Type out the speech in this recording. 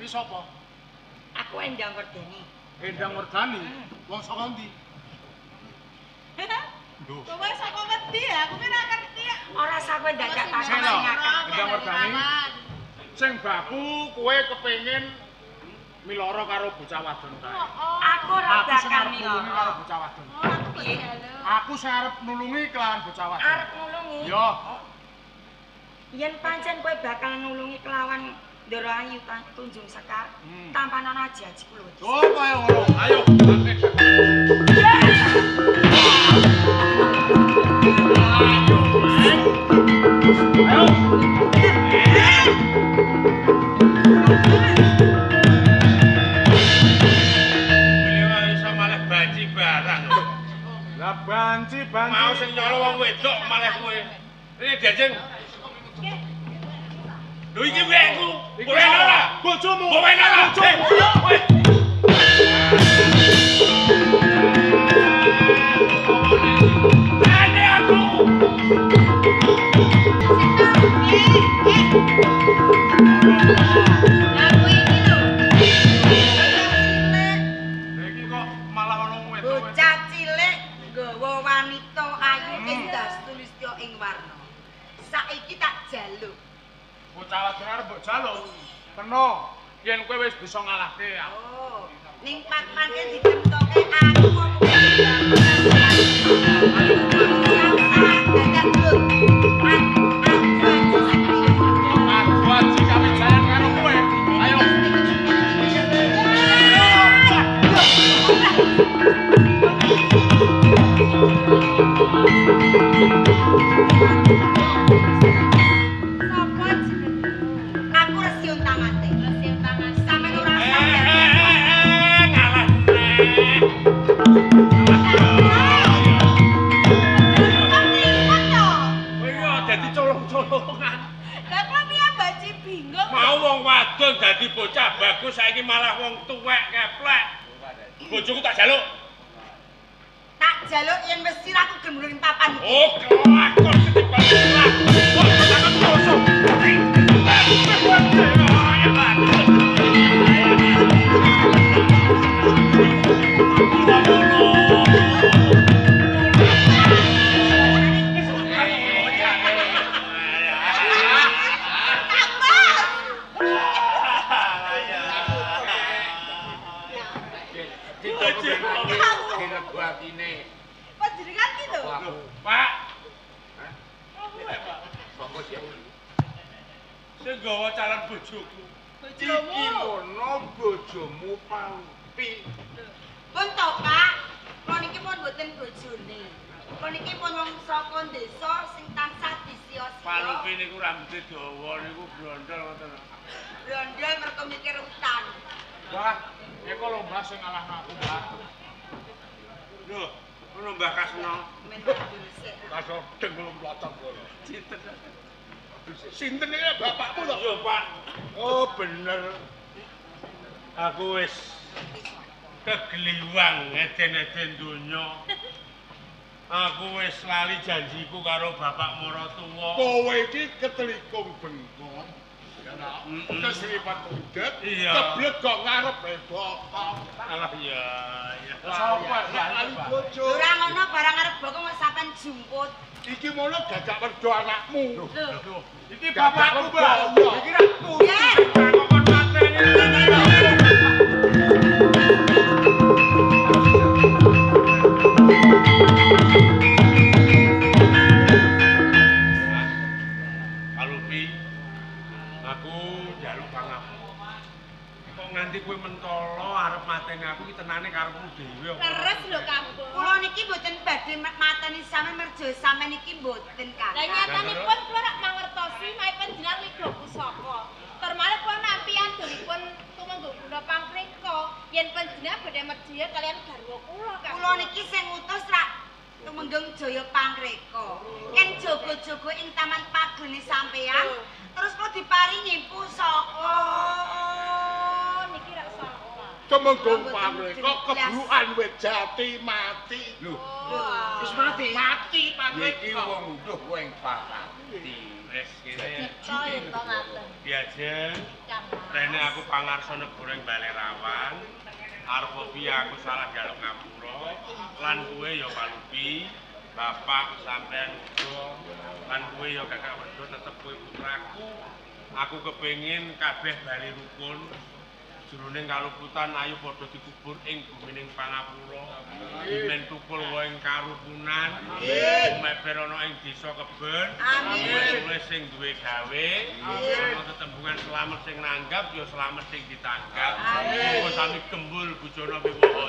iki sapa? Aku Endang Werdani. Endang Werdani. Wong saka ndi? Duh. Kowe saka ngendi ya? Aku ora ngerti. Ora sak kowe dadak tak Seno, ngakak. Endang Werdani. Sing baku kowe kepengin miloro karo bocah wadon kae. Aku ora Aku sing bakal arep nulungi karo milo. bocah wadon. Piye? Aku sing arep nulungi kelawan bocah wadon. Arep nulungi. Yo, Yen pancen kowe bakal nulungi kelawan Ndoro Ayu Tunjung Sekar, tampanan aja kulo. oh kaya ngono. Ayo. Ayo. Beliau iso malah banci barang. Lah banci. Mau sing nyolo wong wedok malah kowe. Ini jajeng. Lho iki wekku. Kowe ora. Bojomu. Kowe ora. Kowe. Ane aku. Iki kok malah ono wedok. Bocah cilik nggawa wanita ayu endas tulistya ing warna. Saiki tak jaluk. Bocah wadon arep mbok jaluk. Kena yen kowe wis bisa ngalahke aku. Oh, ning pakmanke ditemtoke aku opo Aku aji kawin jalan karo kowe. Ayo. Aku resiun tangate. Sampe ora Ngalah. Kowe yo dadi colong-colongan. Lah kok piye baci bingung? Mau wong wadon dadi bocah bagus saiki malah wong tuwek keplek. Bojoku tak jaluk. tak jaluk yen wis sirahku gemuring papan. Oh, kelakon ketimbang kelak. Wah, sangat kosong. Panjenengan ki lho. Pak, sing gawa calon bojoku. Bojomu. Ono bojomu Pampi. Pun to, Pak. Kula niki pun mboten bojone. Kula niki pun wong saka desa sing tansah disia-sia. Palupi niku rambuté dawa niku brondol ngoten. Brondol mergo mikir utang. Wah, eko lomba sing ngalahno aku, Mbak. Lho, ngono Mbah Kasno. Men dhisik. Kaso deng belum locok kono. Sinten? Sinten iki bapakmu to? Yo, Pak. Oh, bener. Aku wis kegliwang ngeden-eden donya. Aku wis lali janjiku karo bapak maratuwa. Kowe iki ketelikung bengkong. Keseripat udet, Iya. keblek kok ngarep bebok. Alah ya, ya. Sapa lali bojo? Ora ngono barang arep bokong kok sampean jumput. Iki mono gagak merdo anakmu. Lho. Iki bapakku, Mbak. Iki aku. Ya. Kok mateni. Kalupi, aku njaluk pangapunten. Kok nganti kowe mentolo arep mateni aku iki tenane karepmu dhewe apa? Leres lho Kampung. Kula niki mboten badhe mateni sampean merjo sampean niki mboten Lah Kakak. nyatanipun kula rak mangertosi mae panjenengan widow pusaka. Termalih kula nampi adonipun tumenggung guna pangpreka yen panjenengan badhe merjaya kalian garwa kula Kak. Kula niki sing ngutus rak tumenggung Jaya Pangreka. Ken jaga-jaga ing taman pagone sampean. Terus kula diparingi pusaka. Oh, niki rak salah. Tumenggung pangreka kebrukan wit jati mati. Lho, Wis mati iki pangreka. wong unduh kowe ing pasar. Wis kene. Toyen to ngaten. Diajeng. Kang. Rene aku pangarsa negara ing Balerawan. Arep piye aku salah jaluk ngapura. Lan kowe ya palupi. Bapak sampean uga lan kowe ya kakak wedok tetep kowe putraku. Aku kepengin kabeh bali rukun. Jroning kaluputan ayo padha dikubur ing bumining pangapura. Dimen tukul wae ing karukunan. Meper ana ing desa keben. Amin. Sing duwe gawe. Ana tetembungan selamat sing nanggap ya selamat sing ditanggap. Amin. Sami gembul bojone wiwoho.